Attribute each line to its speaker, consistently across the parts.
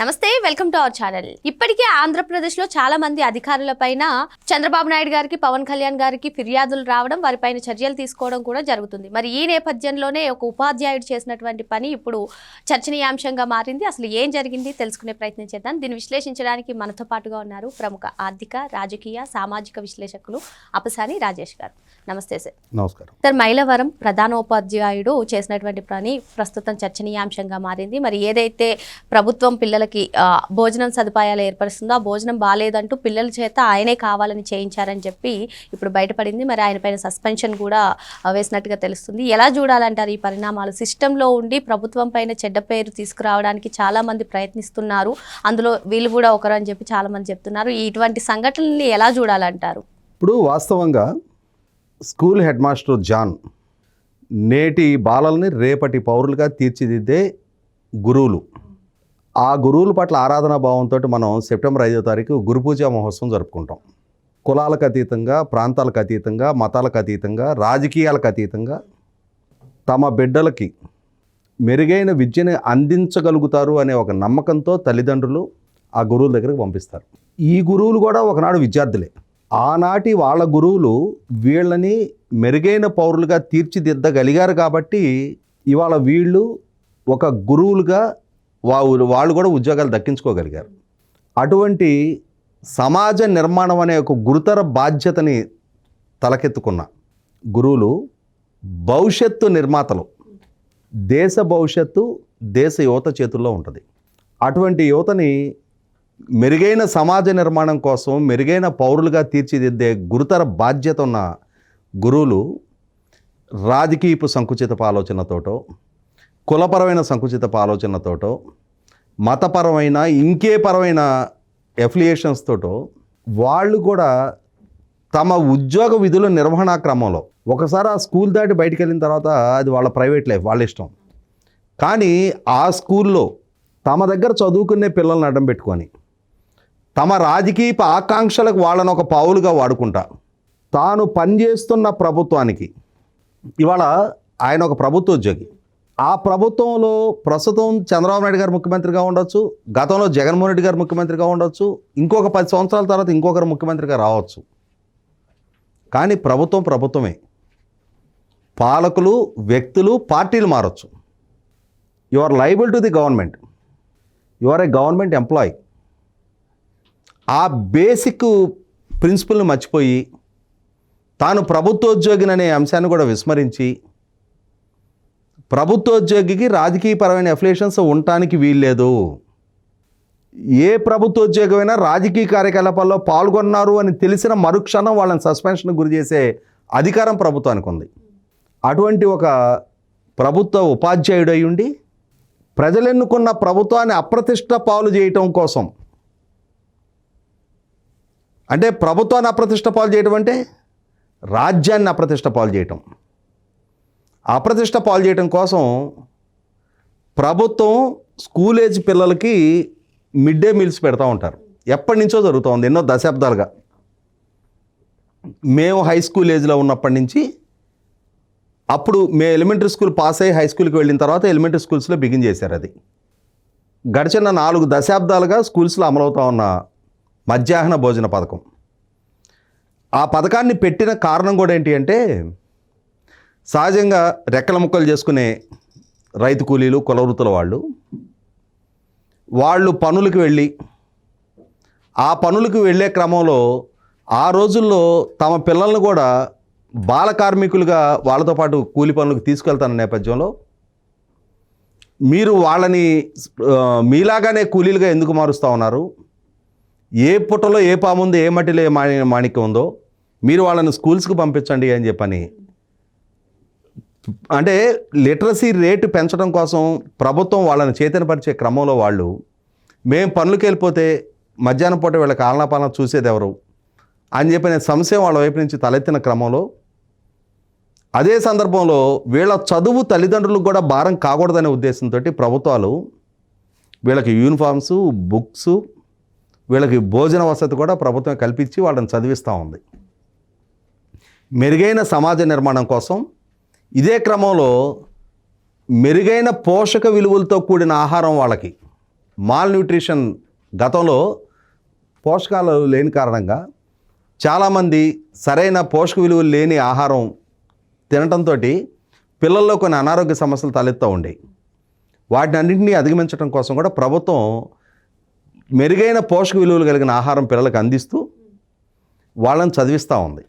Speaker 1: నమస్తే, welcome to our channel. ఇప్పటికే ఆంధ్రప్రదేశ్లో చాలా మంది అధికారులపైన చంద్రబాబు నాయుడు గారికి, పవన్ కళ్యాణ్ గారికి ఫిర్యాదులు రావడం, వారిపైన చర్యలు తీసుకోవడం కూడా జరుగుతుంది. మరి ఈ నేపథ్యంలోనే ఒక ఉపాధ్యాయుడు చేసినటువంటి పని ఇప్పుడు చర్చనీయాంశంగా మారింది. అసలు ఏం జరిగింది తెలుసుకునే ప్రయత్నం చేద్దాం. దీన్ని విశ్లేషించడానికి మనతో పాటుగా ఉన్నారు ప్రముఖ ఆర్థిక, రాజకీయ, సామాజిక విశ్లేషకులు అపసాని రాజేష్ గారు. నమస్తే సార్.
Speaker 2: నమస్కారం
Speaker 1: సార్. మైలవరం ప్రధానోపాధ్యాయుడు చేసినటువంటి పని ప్రస్తుతం చర్చనీయాంశంగా మారింది. మరి ఏదైతే ప్రభుత్వం పిల్లలకి భోజనం సదుపాయాలు ఏర్పరుస్తుందో ఆ భోజనం బాగాలేదంటూ పిల్లల చేత ఆయనే కావాలని చేయించారని చెప్పి ఇప్పుడు బయటపడింది. మరి ఆయన పైన సస్పెన్షన్ కూడా వేసినట్టుగా తెలుస్తుంది. ఎలా చూడాలంటారు ఈ పరిణామాలు? సిస్టంలో ఉండి ప్రభుత్వం పైన చెడ్డ పేరు తీసుకురావడానికి చాలా మంది ప్రయత్నిస్తున్నారు, అందులో వీళ్ళు కూడా ఒకరు అని చెప్పి చాలా మంది చెప్తున్నారు. ఇటువంటి సంఘటనల్ని ఎలా చూడాలంటారు?
Speaker 2: ఇప్పుడు వాస్తవంగా స్కూల్ హెడ్ మాస్టర్ జాన్ నేటి బాలల్ని రేపటి పౌరులుగా తీర్చిదిద్దే గురువులు. ఆ గురువుల పట్ల ఆరాధనా భావంతో మనం సెప్టెంబర్ 5వ తారీఖు గురు పూజా మహోత్సవం జరుపుకుంటాం. కులాలకు అతీతంగా, ప్రాంతాలకు అతీతంగా, మతాలకు అతీతంగా, రాజకీయాలకు అతీతంగా తమ బిడ్డలకి మెరుగైన విద్యని అందించగలుగుతారు అనే ఒక నమ్మకంతో తల్లిదండ్రులు ఆ గురువుల దగ్గరికి పంపిస్తారు. ఈ గురువులు కూడా ఒకనాడు విద్యార్థులే. ఆనాటి వాళ్ళ గురువులు వీళ్ళని మెరుగైన పౌరులుగా తీర్చిదిద్దగలిగారు కాబట్టి ఇవాళ వీళ్ళు ఒక గురువులుగా వాళ్ళు కూడా ఉద్యోగాలు దక్కించుకోగలిగారు. అటువంటి సమాజ నిర్మాణం అనే ఒక గురుతర బాధ్యతని తలకెత్తుకున్న గురువులు భవిష్యత్తు నిర్మాతలు. దేశ భవిష్యత్తు దేశ యువత చేతుల్లో ఉంటుంది. అటువంటి యువతని మెరుగైన సమాజ నిర్మాణం కోసం మెరుగైన పౌరులుగా తీర్చిదిద్దే గురుతర బాధ్యత ఉన్న గురువులు రాజకీయపు సంకుచితపు ఆలోచనతోటో, కులపరమైన సంకుచితపు ఆలోచనతోటో, మతపరమైన ఇంకే పరమైన ఎఫిలియేషన్స్ తోటో వాళ్ళు కూడా తమ ఉద్యోగ విధుల నిర్వహణ క్రమంలో ఒకసారి ఆ స్కూల్ దాటి బయటికి వెళ్ళిన తర్వాత అది వాళ్ళ ప్రైవేట్ లైఫ్, వాళ్ళ ఇష్టం. కానీ ఆ స్కూల్లో తమ దగ్గర చదువుకునే పిల్లల్ని అడ్డం పెట్టుకొని తమ రాజకీయ ఆకాంక్షలకు వాళ్ళని ఒక పావులుగా వాడుకుంటా తాను పనిచేస్తున్న ప్రభుత్వానికి, ఇవాళ ఆయన ఒక ప్రభుత్వ ఉద్యోగి, ఆ ప్రభుత్వంలో ప్రస్తుతం చంద్రబాబు నాయుడు గారు ముఖ్యమంత్రిగా ఉండొచ్చు, గతంలో జగన్మోహన్ రెడ్డి గారు ముఖ్యమంత్రిగా ఉండొచ్చు, ఇంకొక 10 సంవత్సరాల తర్వాత ఇంకొకరు ముఖ్యమంత్రిగా రావచ్చు. కానీ ప్రభుత్వమే. పాలకులు, వ్యక్తులు, పార్టీలు మారచ్చు. You are liable to the government. You are a government employee. ఆ బేసిక్ ప్రిన్సిపల్ని మర్చిపోయి తాను ప్రభుత్వోద్యోగిననే అంశాన్ని కూడా విస్మరించి ప్రభుత్వోద్యోగికి రాజకీయపరమైన అఫిలియేషన్స్ ఉండటానికి వీల్లేదు. ఏ ప్రభుత్వోద్యోగమైనా రాజకీయ కార్యకలాపాల్లో పాల్గొన్నారు అని తెలిసిన మరుక్షణం వాళ్ళని సస్పెన్షన్ గురి చేసే అధికారం ప్రభుత్వానికి ఉంది. అటువంటి ఒక ప్రభుత్వ ఉపాధ్యాయుడు అయి ఉండి ప్రజలెన్నుకున్న ప్రభుత్వాన్ని అప్రతిష్ట పాలు చేయటం కోసం, అంటే ప్రభుత్వాన్ని అప్రతిష్ట పాలు చేయటం అంటే రాజ్యాన్ని అప్రతిష్ట పాలు చేయటం. అప్రతిష్ట పాలు చేయటం కోసం ప్రభుత్వం స్కూల్ ఏజ్ పిల్లలకి మిడ్ డే మీల్స్ పెడతా ఉంటారు. ఎప్పటి నుంచో జరుగుతుంది, ఎన్నో దశాబ్దాలుగా. మేము హై స్కూల్ ఏజ్లో ఉన్నప్పటి నుంచి, అప్పుడు మేము ఎలిమెంటరీ స్కూల్ పాస్ అయ్యి హై స్కూల్కి వెళ్ళిన తర్వాత ఎలిమెంటరీ స్కూల్స్లో బిగిన్ చేశారు. అది గడిచిన 4 దశాబ్దాలుగా స్కూల్స్లో అమలవుతా ఉన్న మధ్యాహ్న భోజన పథకం. ఆ పథకాన్ని పెట్టిన కారణం కూడా ఏంటి అంటే, సహజంగా రెక్కల ముక్కలు చేసుకునే రైతు కూలీలు, కుల వృత్తుల వాళ్ళు పనులకు వెళ్ళి ఆ పనులకు వెళ్ళే క్రమంలో ఆ రోజుల్లో తమ పిల్లలను కూడా బాల కార్మికులుగా వాళ్ళతో పాటు కూలి పనులకు తీసుకెళ్తాన నేపథ్యంలో మీరు వాళ్ళని మీలాగానే కూలీలుగా ఎందుకు మారుస్తూ ఉన్నారు? ఏ పుట్టలో ఏ పాముందో, ఏ మట్టిలో ఏ మాణిక్యం ఉందో మీరు వాళ్ళని స్కూల్స్కి పంపించండి అని చెప్పని, అంటే లిటరసీ రేటు పెంచడం కోసం ప్రభుత్వం వాళ్ళని చైతన్యపరిచే క్రమంలో వాళ్ళు మేము పనులకు వెళ్ళిపోతే మధ్యాహ్నం పూట వీళ్ళకి ఆలనాపాలన చూసేది ఎవరు అని చెప్పిన సంశయం వాళ్ళ వైపు నుంచి తలెత్తిన క్రమంలో, అదే సందర్భంలో వీళ్ళ చదువు తల్లిదండ్రులకు కూడా భారం కాకూడదనే ఉద్దేశంతో ప్రభుత్వాలు వీళ్ళకి యూనిఫామ్స్, బుక్స్, వీళ్ళకి భోజన వసతి కూడా ప్రభుత్వం కల్పించి వాళ్ళని చదివిస్తూ ఉంది. మెరుగైన సమాజ నిర్మాణం కోసం ఇదే క్రమంలో మెరుగైన పోషక విలువలతో కూడిన ఆహారం వాళ్ళకి మాల్ న్యూట్రిషన్ గతంలో పోషకాలు లేని కారణంగా చాలామంది సరైన పోషక విలువలు లేని ఆహారం తినటంతో పిల్లల్లో కొన్ని అనారోగ్య సమస్యలు తలెత్తూ ఉండేవి. వాటిని అన్నింటినీ అధిగమించడం కోసం కూడా ప్రభుత్వం మెరుగైన పోషక విలువలు కలిగిన ఆహారం పిల్లలకు అందిస్తూ వాళ్ళని చదివిస్తూ ఉంది.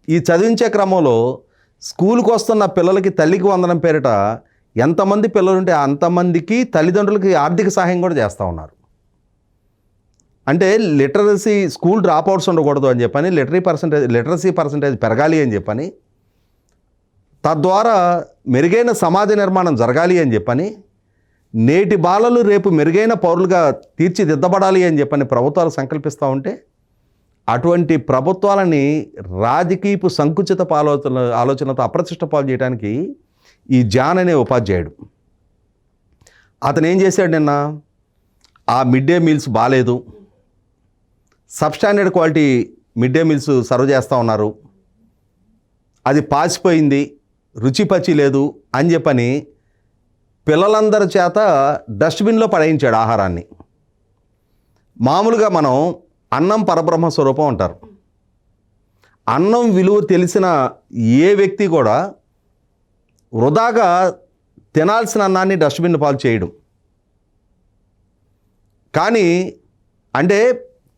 Speaker 2: ఈ చదివించే క్రమంలో స్కూల్కి వస్తున్న పిల్లలకి తల్లికి వందనం పేరిట ఎంతమంది పిల్లలుంటే అంతమందికి తల్లిదండ్రులకి ఆర్థిక సహాయం కూడా చేస్తూ ఉన్నారు. అంటే లిటరసీ స్కూల్ డ్రాప్ అవుట్స్ ఉండకూడదు అని చెప్పని లిటరసీ పర్సంటేజ్ పెరగాలి అని చెప్పని, తద్వారా మెరుగైన సమాజ నిర్మాణం జరగాలి అని చెప్పని, నేటి బాలలు రేపు మెరుగైన పౌరులుగా తీర్చిదిద్దబడాలి అని చెప్పని ప్రభుత్వాలు సంకల్పిస్తూ ఉంటే అటువంటి ప్రభుత్వాలని రాజకీయపు సంకుచిత ఆలోచనతో అప్రతిష్ట పాలు చేయడానికి ఈ జాన్ అనే ఉపాధ్యాయుడు అతను ఏం చేశాడు, నిన్న ఆ మిడ్ డే మీల్స్ బాగాలేదు, substandard quality mid day meals serve చేస్తూ ఉన్నారు, అది పాసిపోయింది, రుచి పచి లేదు అని చెప్పని పిల్లలందరి చేత డస్ట్బిన్లో పడేయించాడు ఆహారాన్ని. మామూలుగా మనం అన్నం పరబ్రహ్మ స్వరూపం అంటారు. అన్నం విలువ తెలిసిన ఏ వ్యక్తి కూడా వృధాగా తినాల్సిన అన్నాన్ని డస్ట్బిన్ పాలు చేయడం. కానీ అంటే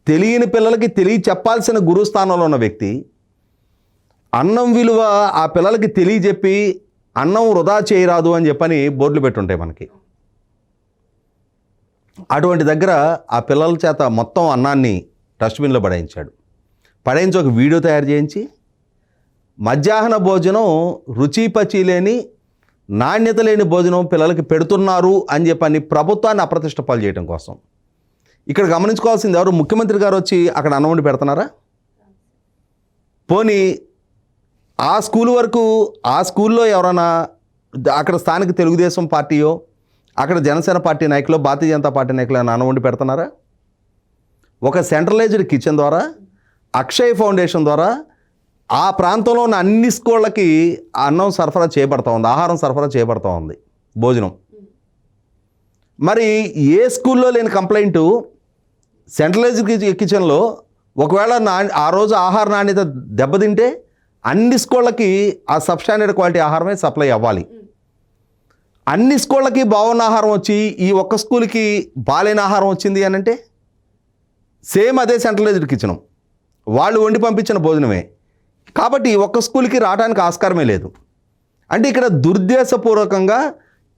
Speaker 2: తెలియని పిల్లలకి చెప్పాల్సిన గురుస్థానంలో ఉన్న వ్యక్తి అన్నం విలువ ఆ పిల్లలకి తెలియజెప్పి అన్నం వృధా చేయరాదు అని చెప్పని బోర్డులు పెట్టుంటాయి మనకి. అటువంటి దగ్గర ఆ పిల్లల చేత మొత్తం అన్నాన్ని డస్ట్బిన్లో పడేయించి ఒక వీడియో తయారు చేయించి మధ్యాహ్న భోజనం రుచి పచి లేని నాణ్యత లేని భోజనం పిల్లలకి పెడుతున్నారు అని చెప్పని ప్రభుత్వాన్ని అప్రతిష్ట పాలు చేయడం కోసం. ఇక్కడ గమనించుకోవాల్సింది ఎవరు, ముఖ్యమంత్రి గారు వచ్చి అక్కడ అన్నం వండి పెడుతున్నారా? పోనీ ఆ స్కూల్ వరకు ఆ స్కూల్లో ఎవరైనా అక్కడ స్థానిక తెలుగుదేశం పార్టీయో అక్కడ జనసేన పార్టీ నాయకులు భారతీయ జనతా పార్టీ నాయకులు అన్నం వండి పెడుతున్నారా? ఒక సెంట్రలైజ్డ్ కిచెన్ ద్వారా అక్షయ్ ఫౌండేషన్ ద్వారా ఆ ప్రాంతంలో ఉన్న అన్ని స్కూళ్ళకి అన్నం సరఫరా చేయబడతా ఉంది, ఆహారం సరఫరా చేయబడతా ఉంది, భోజనం. మరి ఏ స్కూల్లో లేని కంప్లైంటు సెంట్రలైజ్డ్ కిచెన్లో ఒకవేళ ఆ రోజు ఆహార నాణ్యత దెబ్బతింటే అన్ని స్కూళ్ళకి ఆ సబ్స్టాండర్డ్ క్వాలిటీ ఆహారమే సప్లై అవ్వాలి. అన్ని స్కూళ్ళకి బాగున్న ఆహారం వచ్చి ఈ ఒక్క స్కూల్కి బాలేని ఆహారం వచ్చింది అని అంటే సేమ్ అదే సెంట్రలైజ్డ్ కిచెను వాళ్ళు వండి పంపించిన భోజనమే. కాబట్టి ఒక్క స్కూల్కి రావడానికి ఆస్కారమే లేదు. అంటే ఇక్కడ దుర్దేశపూర్వకంగా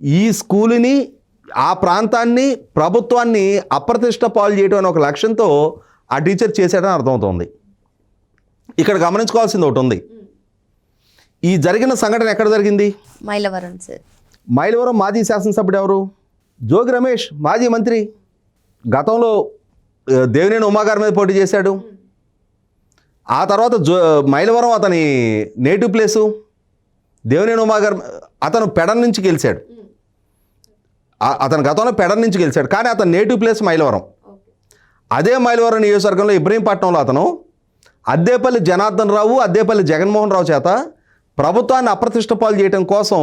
Speaker 2: ఈ స్కూలుని ఆ ప్రాంతాన్ని ప్రభుత్వాన్ని అప్రతిష్ట పాలు చేయడం అనే ఒక లక్ష్యంతో ఆ టీచర్ చేశాడని అర్థమవుతోంది. ఇక్కడ గమనించుకోవాల్సింది ఒకటి ఉంది. ఈ జరిగిన సంఘటన ఎక్కడ జరిగింది?
Speaker 1: మైలవరం సార్.
Speaker 2: మైలవరం మాజీ శాసనసభ్యుడు ఎవరు? జోగి రమేష్, మాజీ మంత్రి. గతంలో దేవినేని ఉమాగారి మీద పోటీ చేశాడు. ఆ తర్వాత మైలవరం అతని నేటివ్ ప్లేసు. దేవినేని ఉమాగారు అతను పెడన్ నుంచి గెలిచాడు. అతను గతంలో పెడన్ నుంచి గెలిచాడు, కానీ అతని నేటివ్ ప్లేస్ మైలవరం. అదే మైలవరం నియోజకవర్గంలో ఇబ్రహీంపట్నంలో అతను అద్దేపల్లి జనార్దన్ రావు, అద్దేపల్లి జగన్మోహన్ రావు చేత ప్రభుత్వాన్ని అప్రతిష్ట పాలు చేయడం కోసం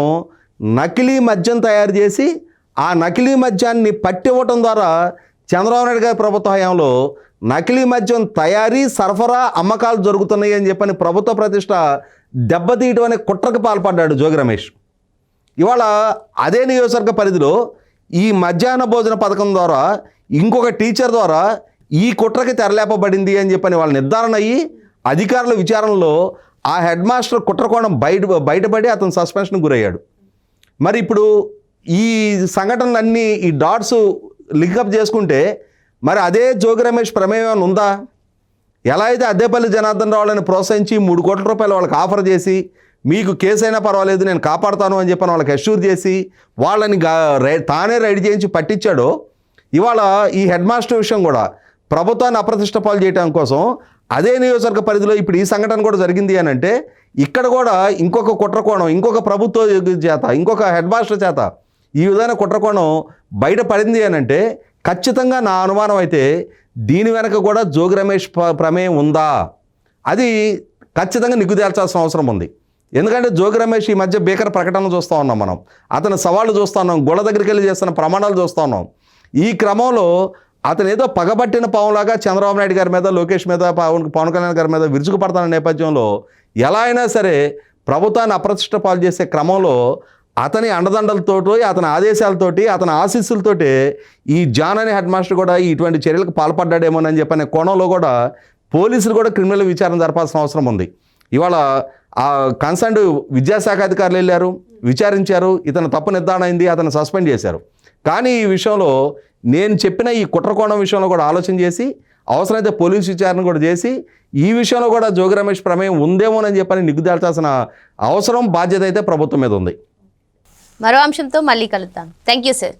Speaker 2: నకిలీ మద్యం తయారు చేసి ఆ నకిలీ మద్యాన్ని పట్టివ్వటం ద్వారా చంద్రబాబు నాయుడు గారి ప్రభుత్వ హయాంలో నకిలీ మద్యం తయారీ, సరఫరా, అమ్మకాలు జరుగుతున్నాయి అని చెప్పని ప్రభుత్వ ప్రతిష్ట దెబ్బతీయటం అనే కుట్రకు పాల్పడ్డాడు జోగి రమేష్. ఇవాళ అదే నియోజకవర్గ పరిధిలో ఈ మధ్యాహ్న భోజన పథకం ద్వారా ఇంకొక టీచర్ ద్వారా ఈ కుట్రకి తెరలేపబడింది అని చెప్పని వాళ్ళ నిర్ధారణ అయ్యి అధికారుల విచారణలో ఆ హెడ్ మాస్టర్ కుట్రకోణం బయటపడి అతను సస్పెన్షన్కి గురయ్యాడు. మరి ఇప్పుడు ఈ సంఘటనలన్నీ ఈ డాట్స్ లింకప్ చేసుకుంటే మరి అదే జోగి రమేష్ ప్రమేయం ఏమైనా ఉందా? ఎలా అయితే అద్దేపల్లి జనార్దన్ రావులని ప్రోత్సహించి 3 కోట్ల రూపాయలు వాళ్ళకి ఆఫర్ చేసి మీకు కేసు అయినా పర్వాలేదు నేను కాపాడుతాను అని చెప్పని వాళ్ళకి అష్యూర్ చేసి వాళ్ళని తానే రైడ్ చేయించి పట్టించాడో, ఇవాళ ఈ హెడ్ మాస్టర్ విషయం కూడా ప్రభుత్వాన్ని అప్రతిష్ట పాలు చేయడం కోసం అదే నియోజకవర్గ పరిధిలో ఇప్పుడు ఈ సంఘటన కూడా జరిగింది అని అంటే ఇక్కడ కూడా ఇంకొక కుట్రకోణం, ఇంకొక ప్రభుత్వ చేత, ఇంకొక హెడ్ మాస్టర్ చేత ఈ విధమైన కుట్రకోణం బయటపడింది అని అంటే ఖచ్చితంగా నా అనుమానం అయితే దీని వెనక కూడా జోగి రమేష్ ప్రమేయం ఉందా? అది ఖచ్చితంగా నిగ్గుదేల్చాల్సిన అవసరం ఉంది. ఎందుకంటే జోగి రమేష్ ఈ మధ్య భీకర ప్రకటనలు చూస్తూ ఉన్నాం మనం, అతని సవాళ్ళు చూస్తూ ఉన్నాం, గోడ దగ్గరికి వెళ్ళి చేస్తున్న ప్రమాణాలు చూస్తూ ఉన్నాం. ఈ క్రమంలో అతను ఏదో పగబట్టిన పావులాగా చంద్రబాబు నాయుడు గారి మీద, లోకేష్ మీద, పవన్ కళ్యాణ్ గారి మీద విరుచుకుపడతాన నేపథ్యంలో ఎలా అయినా సరే ప్రభుత్వాన్ని అప్రతిష్ట పాలు చేసే క్రమంలో అతని అండదండలతోటి, అతని ఆదేశాలతోటి, అతని ఆశీస్సులతోటి ఈ జాన్ అనే హెడ్ మాస్టర్ కూడా ఇటువంటి చర్యలకు పాల్పడ్డాడేమోనని చెప్పనే కోణంలో కూడా పోలీసులు కూడా క్రిమినల్ విచారణ జరపాల్సిన అవసరం ఉంది. ఇవాళ ఆ కన్సర్న్డ్ విద్యాశాఖ అధికారులు వెళ్ళారు, విచారించారు, ఇతను తప్పు నిర్ధారణ అయింది, అతను సస్పెండ్ చేశారు. కానీ ఈ విషయంలో నేను చెప్పిన ఈ కుట్రకోణం విషయంలో కూడా ఆలోచన చేసి అవసరమైతే పోలీసు విచారణ కూడా చేసి ఈ విషయంలో కూడా జోగి రమేష్ ప్రమేయం ఉందేమోనని చెప్పని నిగ్గుదాల్చాల్సిన అవసరం, బాధ్యత అయితే ప్రభుత్వం మీద ఉంది.
Speaker 1: మరో అంశంతో మళ్ళీ కలుద్దాం. Thank you sir.